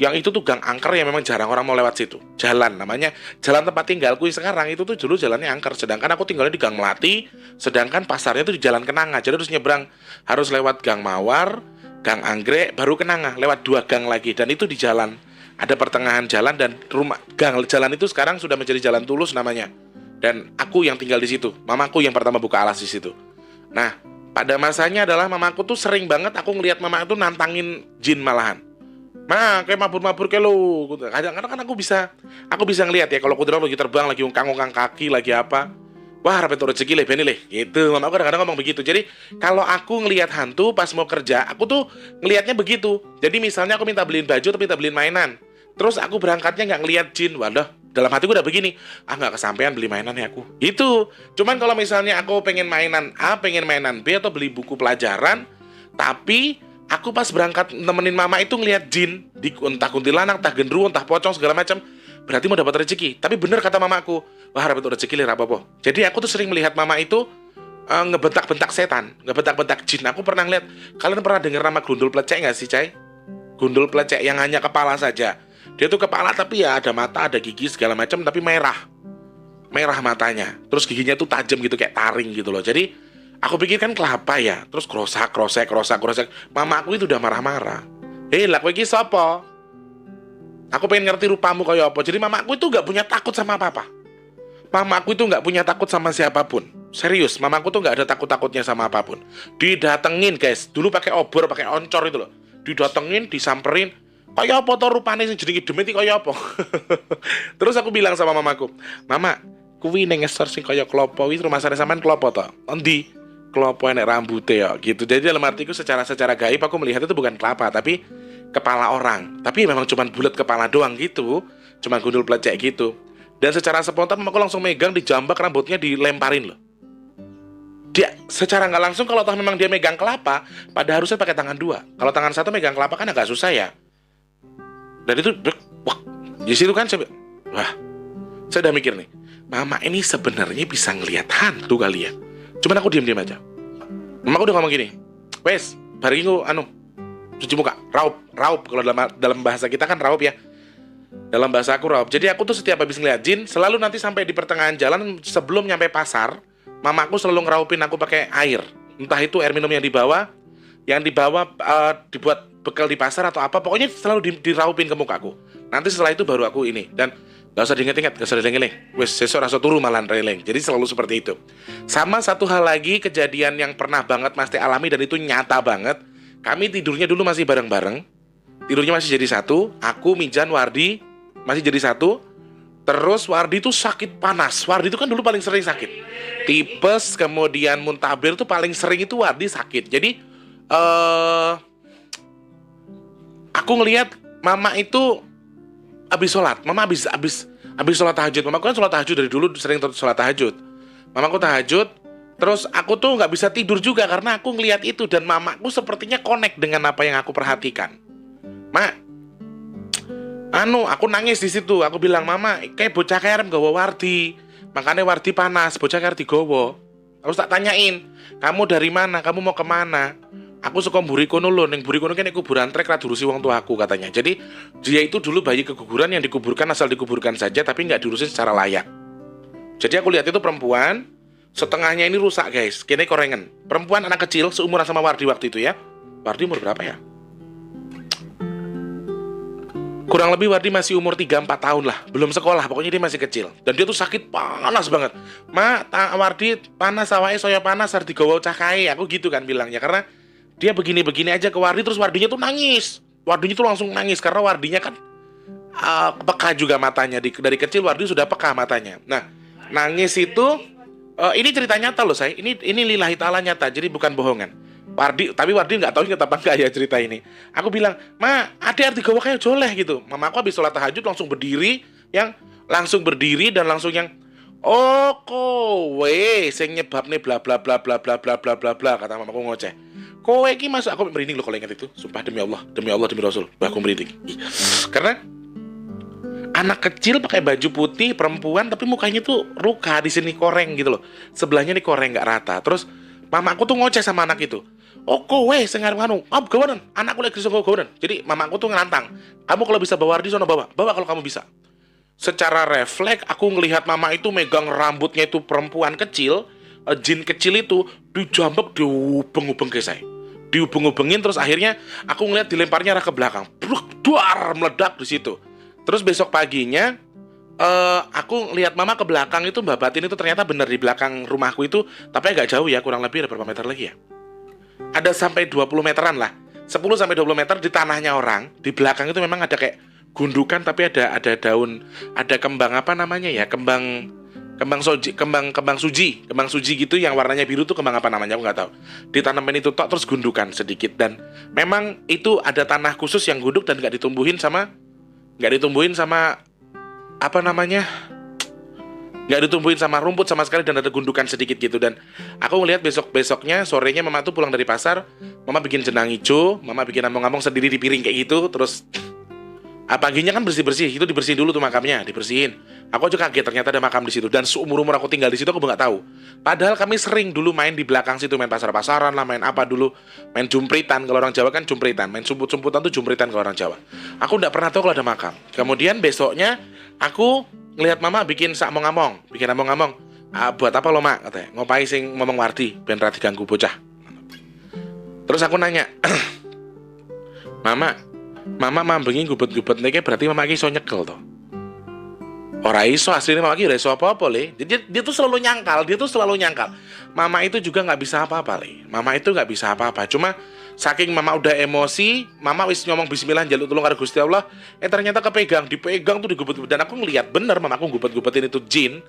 yang itu tuh gang angker yang memang jarang orang mau lewat situ. Jalan namanya, jalan tempat tinggalku sekarang itu tuh dulu jalannya angker. Sedangkan aku tinggalnya di Gang Melati, sedangkan pasarnya tuh di Jalan Kenanga. Jadi harus nyebrang, harus lewat Gang Mawar, Gang Anggrek, baru Kenanga, lewat 2 gang lagi. Dan itu di jalan, ada pertengahan jalan dan rumah gang jalan itu sekarang sudah menjadi Jalan Tulus namanya. Dan aku yang tinggal di situ, mamaku yang pertama buka alas di situ. Nah, pada masanya adalah mamaku tuh sering banget aku ngelihat mama itu nantangin jin malahan. Nah, kayak mabur-mabur kayak lo. Kadang-kadang kan aku bisa ngelihat ya kalau kudrat lagi terbang, lagi ungkang-ungkang kaki, lagi apa. Wah, rapet rezeki leh, beni leh. Gitu, mama aku kadang-kadang ngomong begitu. Jadi, kalau aku ngelihat hantu pas mau kerja, aku tuh ngelihatnya begitu. Jadi, misalnya aku minta beliin baju atau minta beliin mainan. Terus aku berangkatnya nggak ngelihat jin. Waduh, dalam hatiku udah begini. Nggak kesampean beli mainan ya aku. Gitu. Cuman kalau misalnya aku pengen mainan A, pengen mainan B, atau beli buku pelajaran, tapi aku pas berangkat nemenin mama itu ngelihat jin, entah kuntilanak, entah genderuwo, entah pocong segala macam. Berarti mau dapat rezeki. Tapi bener kata mamaku, wah dapat rezeki lih apa-apa. Jadi aku tuh sering melihat mama itu ngebentak-bentak setan, ngebentak-bentak jin. Aku pernah lihat, kalian pernah dengar nama gundul plecek nggak sih, Cai? Gundul plecek yang hanya kepala saja. Dia tuh kepala tapi ya ada mata, ada gigi segala macam, tapi merah matanya. Terus giginya tuh tajam gitu kayak taring gitu loh. Jadi aku pikir kan kelapa ya. Terus krosek. Mama aku itu udah marah-marah. Lah kowe iki sapa? Aku pengen ngerti rupamu kaya apa. Jadi mama aku itu gak punya takut sama apa-apa. Mama aku itu gak punya takut sama siapapun. Serius, mama aku tuh gak ada takut-takutnya sama apapun. Didatengin guys. Dulu pakai obor, pakai oncor itu loh. Didatengin, disamperin. Kaya apa toh rupane sing jenenge demit kaya apa? Terus aku bilang sama mamaku, "Mama, kuwi ning ngesor sing kaya klopo wis rumah sare sampean klopo to?" "Endi?" "Klopo enek rambute ya." Gitu. Jadi dalam artiku secara gaib aku melihat itu bukan kelapa tapi kepala orang. Tapi memang cuma bulat kepala doang gitu. Cuma gundul plecek gitu. Dan secara spontan mamaku langsung megang dijambak rambutnya dilemparin loh. Dia secara nggak langsung kalau toh memang dia megang kelapa, pada harusnya pakai tangan 2. Kalau tangan 1 megang kelapa kan agak susah ya. Dan itu, wah, di situ kan saya udah mikir nih, mama ini sebenarnya bisa ngelihat hantu kali ya. Cuman aku diam-diam aja. Mama aku udah ngomong gini, wes, bari ku cuci muka, raup. Kalau dalam bahasa kita kan raup ya. Dalam bahasa aku raup. Jadi aku tuh setiap habis ngeliat jin, selalu nanti sampai di pertengahan jalan sebelum nyampe pasar, mamaku selalu ngerauppin aku pakai air. Entah itu air minum yang dibawa dibuat bekal di pasar atau apa, pokoknya selalu diraupin ke mukaku. Nanti setelah itu baru aku ini. Dan gak usah diinget-inget, gak usah diinget-inget. Wes sesuk rasa turu malah releng. Jadi selalu seperti itu. Sama satu hal lagi, kejadian yang pernah banget Mas Teh alami dan itu nyata banget. Kami tidurnya dulu masih bareng-bareng. Tidurnya masih jadi satu. Aku, Mijan, Wardi masih jadi satu. Terus Wardi tuh sakit panas. Wardi itu kan dulu paling sering sakit. Tipes, kemudian muntaber tuh paling sering itu Wardi sakit. Jadi aku ngelihat mama itu habis sholat. Mama habis sholat tahajud. Mamaku kan sholat tahajud dari dulu sering sholat tahajud. Mamaku tahajud. Terus aku tuh nggak bisa tidur juga karena aku ngelihat itu. Dan mamaku sepertinya connect dengan apa yang aku perhatikan. Aku nangis di situ. Aku bilang, "Mama, kayak bocah kerem gawa Wardi. Makanya Wardi panas, bocah kerem digowo." Aku tak tanyain, "Kamu dari mana? Kamu mau kemana?" "Aku suka mburi kono lho, ning mburi kono kene kuburan trek ra diurusi wong tuaku," katanya. Jadi dia itu dulu bayi keguguran yang dikuburkan asal dikuburkan saja tapi nggak diurusin secara layak. Jadi aku lihat itu perempuan, setengahnya ini rusak guys, kene korengen. Perempuan anak kecil seumuran sama Wardi waktu itu ya. Wardi umur berapa ya? Kurang lebih Wardi masih umur 3-4 tahun lah. Belum sekolah, pokoknya dia masih kecil. Dan dia tuh sakit panas banget. Wardi panas awake saya panas harus digawa cah kae. Aku gitu kan bilangnya. Karena dia begini-begini aja ke Wardi. Terus Wardinya tuh nangis. Wardinya tuh langsung nangis. Karena Wardinya kan peka juga matanya. Dari kecil Wardi sudah peka matanya. Nah, nangis itu ini cerita nyata loh saya. Ini lillahi ta'ala nyata. Jadi bukan bohongan. Tapi Wardi nggak tahu ingat apa enggak ya cerita ini. Aku bilang, "Ma, ada arti gawa kayak joleh gitu." Mama aku habis sholat tahajud langsung berdiri dan langsung yang, Oh kowe sing nyebabne bla bla bla bla bla bla bla bla bla, kata mamaku ngoceh. Kowe iki masuk, aku merinding loh kalau ingat itu. Sumpah demi Allah demi Rasul, aku merinding. Karena anak kecil pakai baju putih, perempuan, tapi mukanya tuh ruka, di sini koreng gitu loh. Sebelahnya nih koreng nggak rata. Terus mamaku tuh ngoceh sama anak itu. Oh kowe sing arep anu, gawanan, anakku lagi iso gawanan. Jadi mamaku tuh ngelantang. Kamu kalau bisa bawa Ardi sono bawa kalau kamu bisa. Secara refleks aku ngelihat mama itu megang rambutnya itu perempuan kecil, jin kecil itu dijambak, diubeng-ubeng ke saya. Diubeng-ubengin, terus akhirnya aku ngelihat dilemparnya arah ke belakang. Bruk, duar, meledak di situ. Terus besok paginya aku lihat mama ke belakang itu, Mbak Batin itu ternyata benar di belakang rumahku itu, tapi agak jauh ya, kurang lebih ada berapa meter lagi ya? Ada sampai 20 meteran lah. 10 sampai 20 meter di tanahnya orang. Di belakang itu memang ada kayak gundukan, tapi ada daun, ada kembang apa namanya ya? Kembang suji gitu yang warnanya biru tuh, kembang apa namanya aku nggak tahu. Ditanamin itu tok, terus gundukan sedikit, dan memang itu ada tanah khusus yang gunduk dan nggak ditumbuhin sama apa namanya, nggak ditumbuhin sama rumput sama sekali, dan ada gundukan sedikit gitu. Dan aku ngelihat besoknya sorenya mama tuh pulang dari pasar, mama bikin jenang hijau, mama bikin ngomong-ngomong sendiri di piring kayak gitu. Terus paginya kan bersih itu dibersihin dulu tuh makamnya, dibersihin. Aku aja kaget ternyata ada makam di situ, dan seumur aku tinggal di situ aku nggak tahu. Padahal kami sering dulu main di belakang situ, main pasar-pasaran lah, main apa dulu, main jumpritan, kalau orang Jawa kan jumpritan, main sumput-sumputan tuh jumpritan kalau orang Jawa. Aku nggak pernah tahu kalau ada makam. Kemudian besoknya aku ngelihat mama bikin sak among-among, buat apa lo mak, katanya, ngopai sing ngomong Wardi ben ra diganggu bocah. Terus aku nanya, Mama mambengi gubet-gubet niki berarti mama iki iso nyekel to. Ora iso, aslinya mama iki ora iso apa-apa le. Jadi dia tuh selalu nyangkal. Mama itu juga nggak bisa apa-apa le. Mama itu nggak bisa apa-apa. Cuma saking mama udah emosi, mama wis ngomong bismillah njaluk tulung karo Gusti Allah, ternyata dipegang tuh digubet-gubet. Dan aku ngelihat bener mamaku gubet-gubetin itu jin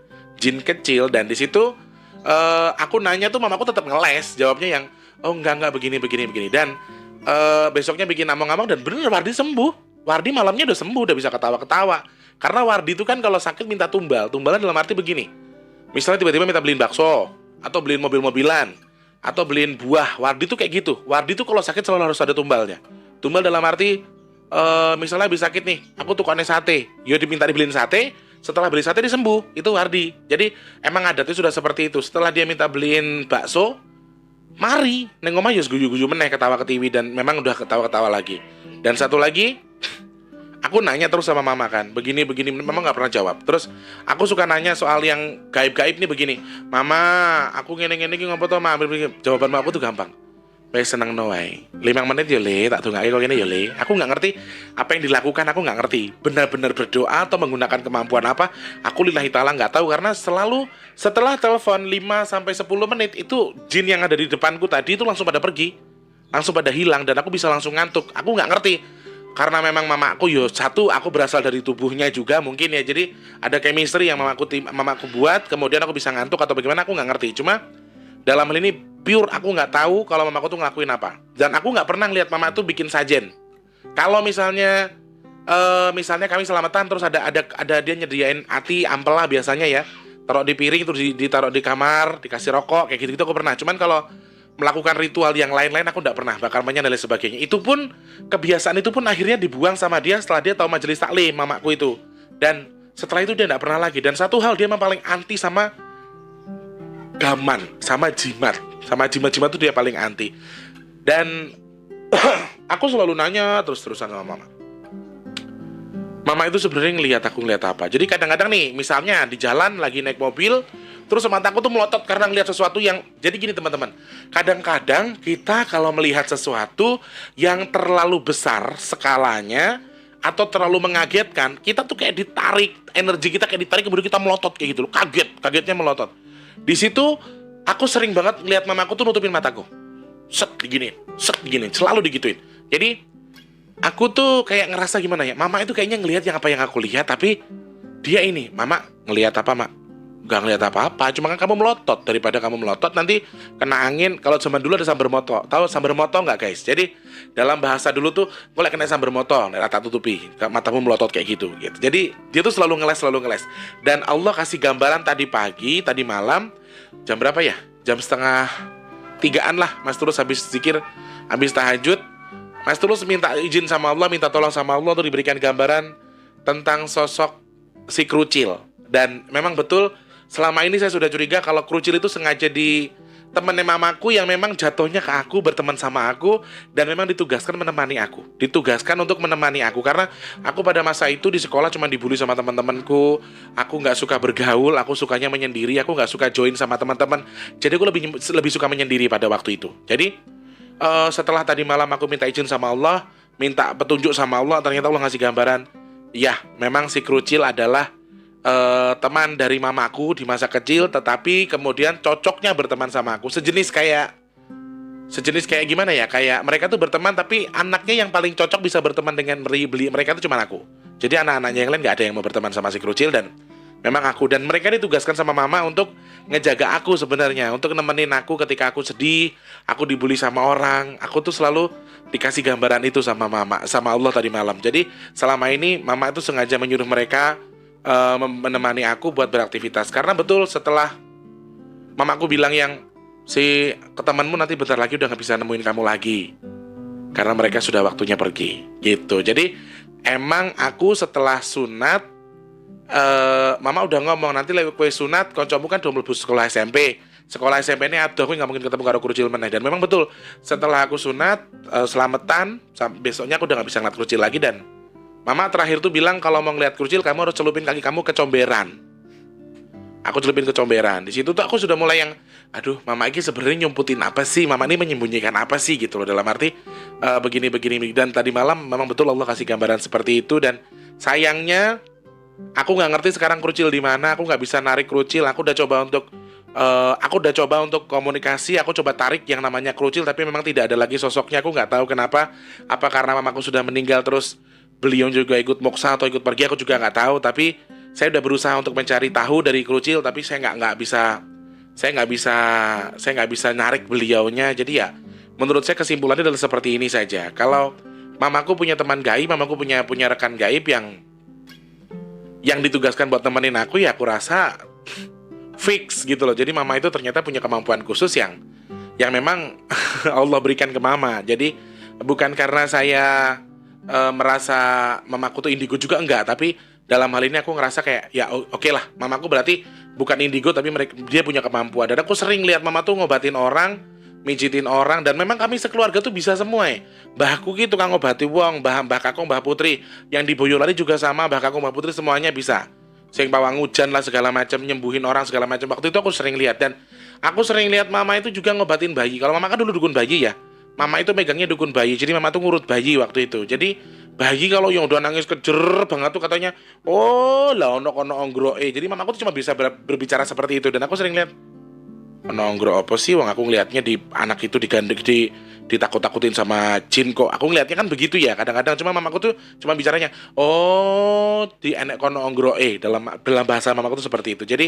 kecil. Dan di situ aku nanya tuh mamaku tetap ngeles, jawabnya yang oh enggak begini. Dan besoknya bikin among-among, dan bener Wardi sembuh. Wardi malamnya udah sembuh, udah bisa ketawa-ketawa. Karena Wardi itu kan kalau sakit minta tumbalan dalam arti begini. Misalnya tiba-tiba minta beliin bakso, atau beliin mobil-mobilan, atau beliin buah. Wardi tuh kayak gitu. Wardi tuh kalau sakit selalu harus ada tumbalnya. Tumbal dalam arti misalnya habis sakit nih, aku tukannya sate, yo diminta dibeliin sate. Setelah beli sate dia sembuh. Itu Wardi. Jadi emang adatnya sudah seperti itu. Setelah dia minta beliin bakso, mari neng omah yus guyu-guyu meneh, ketawa ketiwi, dan memang udah ketawa-ketawa lagi. Dan satu lagi, aku nanya terus sama mama kan, begini, mama nggak pernah jawab. Terus aku suka nanya soal yang gaib-gaib nih begini, mama, aku ngene-ngene iki ngopo to, ma? Jawaban mama aku tuh gampang. Wes seneng no wae. 5 menit yo le, tak dongake kok ngene yo le. Aku nggak ngerti apa yang dilakukan, aku nggak ngerti. Benar-benar berdoa atau menggunakan kemampuan apa? Aku lillahi taala nggak tahu, karena selalu setelah telepon 5 sampai 10 menit itu jin yang ada di depanku tadi itu langsung pada pergi. Langsung pada hilang, dan aku bisa langsung ngantuk. Aku nggak ngerti. Karena memang mamaku yo satu, aku berasal dari tubuhnya juga mungkin ya. Jadi ada chemistry yang mamaku buat, kemudian aku bisa ngantuk atau bagaimana aku nggak ngerti. Cuma dalam hal ini pure aku nggak tahu kalau mamaku tuh ngelakuin apa. Dan aku nggak pernah lihat mama tuh bikin sajen. Kalau misalnya kami selamatan, terus ada dia nyediain ati ampel lah biasanya ya, taruh di piring terus ditaruh di kamar, dikasih rokok kayak gitu aku pernah. Cuman kalau melakukan ritual yang lain-lain aku nggak pernah, bakar menyan dan lain sebagainya. Itu pun kebiasaan itu pun akhirnya dibuang sama dia setelah dia tahu majelis taklim mamaku itu. Dan setelah itu dia nggak pernah lagi. Dan satu hal, dia memang paling anti sama gaman, sama jimat tuh dia paling anti. Dan aku selalu nanya terus-terusan sama mama. Mama itu sebenarnya ngelihat aku ngelihat apa. Jadi kadang-kadang nih, misalnya di jalan lagi naik mobil, terus mataku tuh melotot karena ngelihat sesuatu yang, jadi gini teman-teman. Kadang-kadang kita kalau melihat sesuatu yang terlalu besar skalanya atau terlalu mengagetkan, kita tuh kayak ditarik, energi kita kayak ditarik, kemudian kita melotot kayak gitu loh, kagetnya melotot. Di situ aku sering banget lihat mamaku tuh nutupin mataku, set diginiin, selalu digituin. Jadi aku tuh kayak ngerasa gimana ya, mama itu kayaknya ngelihat yang apa yang aku lihat, tapi dia ini, mama ngelihat apa mak? nggak ngeliat apa-apa, cuma kan kamu melotot. Daripada kamu melotot nanti kena angin. Kalau zaman dulu ada sambar moto, tahu sambar moto nggak guys? Jadi dalam bahasa dulu tuh, boleh kena sambar moto, tak tutupi, matamu melotot kayak gitu. Jadi dia tuh selalu ngeles. Dan Allah kasih gambaran tadi pagi, tadi malam, jam berapa ya? Jam 2:30 lah, Mas Tulus habis zikir, habis tahajud, Mas Tulus minta izin sama Allah, minta tolong sama Allah untuk diberikan gambaran tentang sosok si Krucil. Dan memang betul, selama ini saya sudah curiga kalau Krucil itu sengaja di temannya mamaku yang memang jatuhnya ke aku, berteman sama aku, dan memang ditugaskan menemani aku. Ditugaskan untuk menemani aku, karena aku pada masa itu di sekolah cuma dibully sama teman-temanku. Aku nggak suka bergaul, aku sukanya menyendiri, aku nggak suka join sama teman-teman. Jadi aku lebih suka menyendiri pada waktu itu. Jadi setelah tadi malam aku minta izin sama Allah, minta petunjuk sama Allah, ternyata Allah ngasih gambaran. Ya, memang si Krucil adalah teman dari mamaku di masa kecil, tetapi kemudian cocoknya berteman sama aku. Sejenis kayak gimana ya? Kayak mereka tuh berteman, tapi anaknya yang paling cocok bisa berteman dengan mereka itu cuma aku. Jadi anak-anaknya yang lain nggak ada yang mau berteman sama si Krucil, dan memang aku. Dan mereka ditugaskan sama mama untuk ngejaga aku sebenarnya, untuk nemenin aku ketika aku sedih, aku dibully sama orang. Aku tuh selalu dikasih gambaran itu sama mama, sama Allah tadi malam. Jadi selama ini mama itu sengaja menyuruh mereka menemani aku buat beraktivitas. Karena betul setelah mamaku bilang yang si temanmu nanti bentar lagi udah gak bisa nemuin kamu lagi, karena mereka sudah waktunya pergi gitu. Jadi emang aku setelah sunat, mama udah ngomong nanti lewat kue sunat koncomu kan udah mlebu sekolah SMP. Sekolah SMP ini aduh aku gak mungkin ketemu karo Krucil meneh. Dan memang betul setelah aku sunat, selamatan, besoknya aku udah gak bisa ngeliat Krucil lagi. Dan mama terakhir tuh bilang kalau mau ngeliat Krucil kamu harus celupin kaki kamu ke comberan. Aku celupin ke comberan. Di situ tuh aku sudah mulai yang, aduh, mama ini sebenarnya nyumputin apa sih? Mama ini menyembunyikan apa sih gitu loh, dalam arti begini. Dan tadi malam memang betul Allah kasih gambaran seperti itu. Dan sayangnya aku nggak ngerti sekarang Krucil di mana. Aku nggak bisa narik Krucil. Aku udah coba untuk komunikasi. Aku coba tarik yang namanya Krucil, tapi memang tidak ada lagi sosoknya. Aku nggak tahu kenapa. Apa karena mamaku sudah meninggal terus beliau juga ikut moksa atau ikut pergi, aku juga nggak tahu. Tapi saya udah berusaha untuk mencari tahu dari Krucil, tapi saya nggak bisa narik beliaunya. Jadi ya menurut saya kesimpulannya adalah seperti ini saja. Kalau mamaku punya teman gaib, mamaku punya rekan gaib yang ditugaskan buat temenin aku, ya aku rasa fix gitu loh. Jadi mama itu ternyata punya kemampuan khusus yang memang Allah berikan ke mama. Jadi bukan karena saya merasa mamaku tuh indigo juga, enggak, tapi dalam hal ini aku ngerasa kayak ya oke lah, mamaku berarti bukan indigo tapi dia punya kemampuan. Dan aku sering lihat mama tuh ngobatin orang, mijitin orang, dan memang kami sekeluarga tuh bisa semua ya. Mbahku gitu kan ngobati wong, mbah kakung, mbah putri, yang di Boyolali juga sama, mbah kakung, mbah putri semuanya bisa. Sing pawang hujan lah segala macam, nyembuhin orang segala macam. Waktu itu aku sering lihat. Dan aku sering lihat mama itu juga ngobatin bayi. Kalau mama kan dulu dukun bayi ya, mama itu megangnya dukun bayi. Jadi mama tuh ngurut bayi waktu itu. Jadi bayi kalau yang udah nangis kejer banget tuh katanya, oh lah ono onggro. Jadi mamaku tuh cuma bisa berbicara seperti itu. Dan aku sering lihat, ono onggro apa sih? Wong aku ngelihatnya di anak itu digandeng ditakut-takutin sama jin kok. Aku ngelihatnya kan begitu ya kadang-kadang. Cuma mamaku tuh cuma bicaranya, oh di enek kono onggro dalam bahasa mamaku tuh seperti itu. Jadi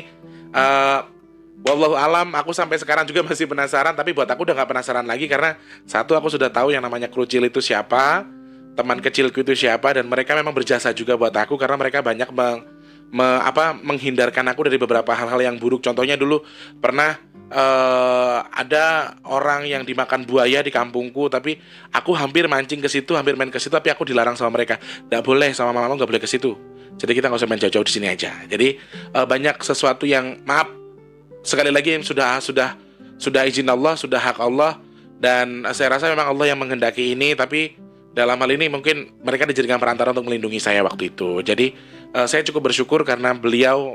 wallahu alam, aku sampai sekarang juga masih penasaran. Tapi buat aku udah gak penasaran lagi, karena satu, aku sudah tahu yang namanya Krucil itu siapa, teman kecilku itu siapa, dan mereka memang berjasa juga buat aku, karena mereka banyak menghindarkan aku dari beberapa hal-hal yang buruk. Contohnya dulu pernah ada orang yang dimakan buaya di kampungku, tapi aku hampir mancing ke situ, hampir main ke situ, tapi aku dilarang sama mereka. Nggak boleh, sama mamamu nggak boleh ke situ. Jadi kita nggak usah main jauh-jauh di sini aja. Jadi banyak sesuatu yang, maaf sekali lagi, yang sudah izin Allah, sudah hak Allah, dan saya rasa memang Allah yang menghendaki ini. Tapi dalam hal ini mungkin mereka dijadikan perantara untuk melindungi saya waktu itu. Jadi saya cukup bersyukur karena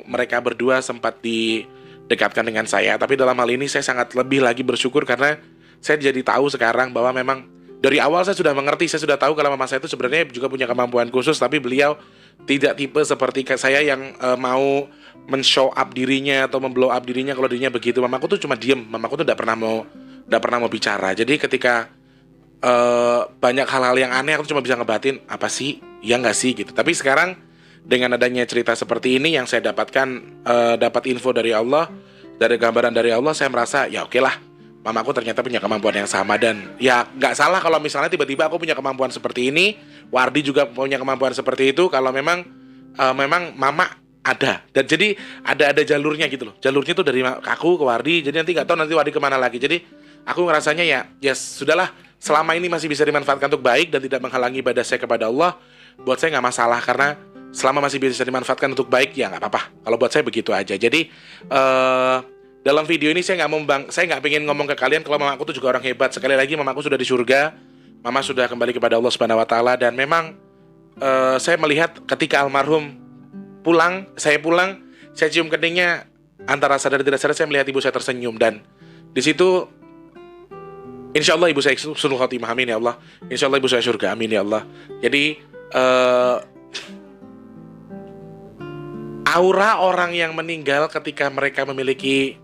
mereka berdua sempat didekatkan dengan saya. Tapi dalam hal ini saya sangat lebih lagi bersyukur karena saya jadi tahu sekarang bahwa memang dari awal saya sudah mengerti, saya sudah tahu kalau mama saya itu sebenarnya juga punya kemampuan khusus. Tapi beliau tidak tipe seperti saya yang mau men-show up dirinya atau memblow up dirinya kalau dirinya begitu. Mamaku tuh cuma diem, mamaku tuh tidak pernah mau bicara. Jadi ketika banyak hal-hal yang aneh, aku cuma bisa ngebatin, apa sih, ya nggak sih gitu. Tapi sekarang dengan adanya cerita seperti ini yang saya dapatkan, dapat info dari Allah, dari gambaran dari Allah, saya merasa ya oke lah, mamaku ternyata punya kemampuan yang sama. Dan ya nggak salah kalau misalnya tiba-tiba aku punya kemampuan seperti ini, Wardi juga punya kemampuan seperti itu, kalau memang mama ada. Dan jadi ada jalurnya gitu loh, jalurnya tuh dari aku ke Wardi, jadi nanti nggak tahu nanti Wardi kemana lagi. Jadi aku ngerasanya ya sudahlah, selama ini masih bisa dimanfaatkan untuk baik dan tidak menghalangi ibadah saya kepada Allah, buat saya nggak masalah. Karena selama masih bisa dimanfaatkan untuk baik, ya nggak apa-apa. Kalau buat saya begitu aja. Jadi dalam video ini saya nggak pengen ngomong ke kalian kalau mamaku tuh juga orang hebat. Sekali lagi, mamaku sudah di surga, mama sudah kembali kepada Allah Subhanahu Wa Taala. Dan memang saya melihat ketika almarhum saya pulang, saya cium keningnya, antara sadar dan tidak sadar saya melihat ibu saya tersenyum. Dan di situ insya Allah ibu saya husnul khotimah, amin ya Allah. Insya Allah ibu saya surga, amin ya Allah. Jadi aura orang yang meninggal ketika mereka memiliki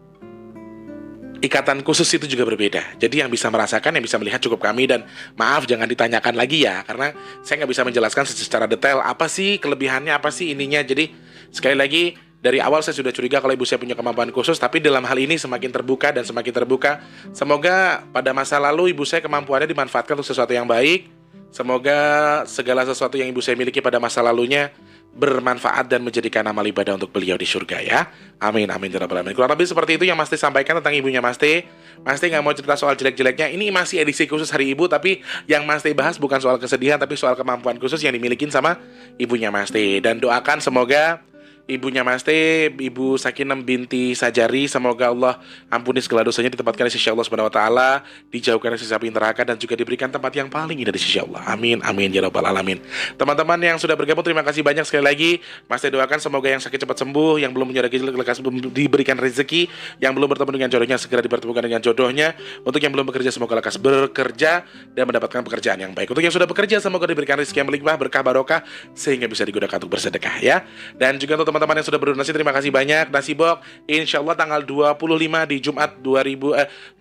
ikatan khusus itu juga berbeda. Jadi yang bisa merasakan, yang bisa melihat cukup kami. Dan maaf, jangan ditanyakan lagi ya, karena saya nggak bisa menjelaskan secara detail apa sih kelebihannya, apa sih ininya. Jadi sekali lagi, dari awal saya sudah curiga kalau ibu saya punya kemampuan khusus, tapi dalam hal ini semakin terbuka dan semakin terbuka. Semoga pada masa lalu ibu saya kemampuannya dimanfaatkan untuk sesuatu yang baik. Semoga segala sesuatu yang ibu saya miliki pada masa lalunya bermanfaat dan menjadikan amal ibadah untuk beliau di surga ya. Amin, amin ya rabbal alamin. Kurang lebih seperti itu yang Mas Teh sampaikan tentang ibunya Mas Teh. Mas Teh nggak mau cerita soal jelek-jeleknya. Ini masih edisi khusus hari ibu, tapi yang Mas Teh bahas bukan soal kesedihan, tapi soal kemampuan khusus yang dimiliki sama ibunya Mas Teh. Dan doakan semoga ibunya Mas Teh, Ibu Sakinah binti Sajari, semoga Allah ampuni segala dosanya, ditempatkan di sisi Allah Subhanahu Wa Taala, dijauhkan dari siksa api neraka, dan juga diberikan tempat yang paling indah di sisi Allah. Amin, amin ya rabbal alamin. Teman-teman yang sudah bergabung, terima kasih banyak sekali lagi. Mas Teh doakan semoga yang sakit cepat sembuh, yang belum punya rezeki lekas diberikan rezeki, yang belum bertemu dengan jodohnya segera dipertemukan dengan jodohnya. Untuk yang belum bekerja, semoga lekas bekerja dan mendapatkan pekerjaan yang baik. Untuk yang sudah bekerja, semoga diberikan rezeki yang melimpah, berkah barokah, sehingga bisa digunakan untuk bersedekah ya. Dan juga untuk teman-teman yang sudah berdonasi, terima kasih banyak. Nasi box insya Allah tanggal 25 di Jumat 25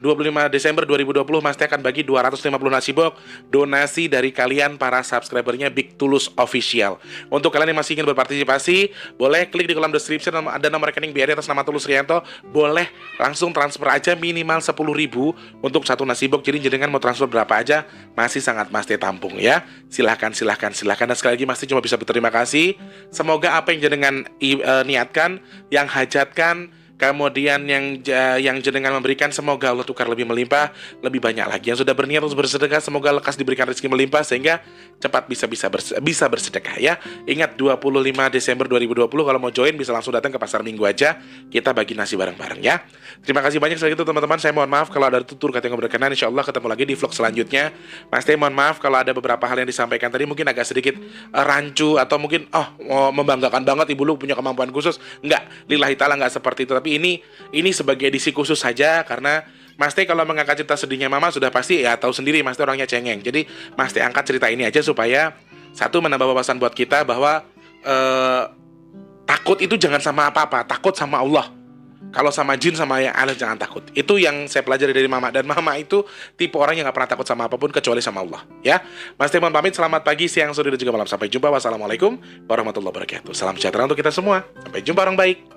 Desember 2020 Mas Teh akan bagi 250 nasi box donasi dari kalian para subscribernya Big Tulus Official. Untuk kalian yang masih ingin berpartisipasi, boleh klik di kolom description, ada nomor rekening BRI atas nama Tulus Rianto. Boleh langsung transfer aja minimal 10.000 untuk satu nasi box. Jadi jenengan mau transfer berapa aja masih sangat Mas Teh tampung ya. Silahkan. Dan sekali lagi Mas Teh cuma bisa berterima kasih. Semoga apa yang jenengan niatkan, yang hajatkan, kemudian yang jenengan memberikan, semoga Allah tukar lebih melimpah, lebih banyak lagi. Yang sudah berniat untuk bersedekah, semoga lekas diberikan rezeki melimpah sehingga cepat bisa bersedekah ya. Ingat 25 Desember 2020 kalau mau join bisa langsung datang ke Pasar Minggu aja, kita bagi nasi bareng-bareng ya. Terima kasih banyak sekali itu teman-teman. Saya mohon maaf kalau ada tutur kata yang berkenan. Insya Allah ketemu lagi di vlog selanjutnya. Mas Teh mohon maaf kalau ada beberapa hal yang disampaikan tadi mungkin agak sedikit rancu, atau mungkin membanggakan banget ibu lu punya kemampuan khusus. Enggak, lillahi ta'ala enggak seperti itu. Tapi ini sebagai edisi khusus saja, karena Mas Teh kalau mengangkat cerita sedihnya mama sudah pasti ya tahu sendiri Mas Teh orangnya cengeng. Jadi Mas Teh angkat cerita ini aja supaya satu menambah wawasan buat kita bahwa takut itu jangan sama apa-apa, takut sama Allah. Kalau sama jin sama yang aneh jangan takut. Itu yang saya pelajari dari mama. Dan mama itu tipe orang yang gak pernah takut sama apapun kecuali sama Allah ya. Mas Teh mohon pamit, selamat pagi, siang, sore, dan juga malam. Sampai jumpa, wassalamualaikum warahmatullahi wabarakatuh. Salam sejahtera untuk kita semua. Sampai jumpa orang baik.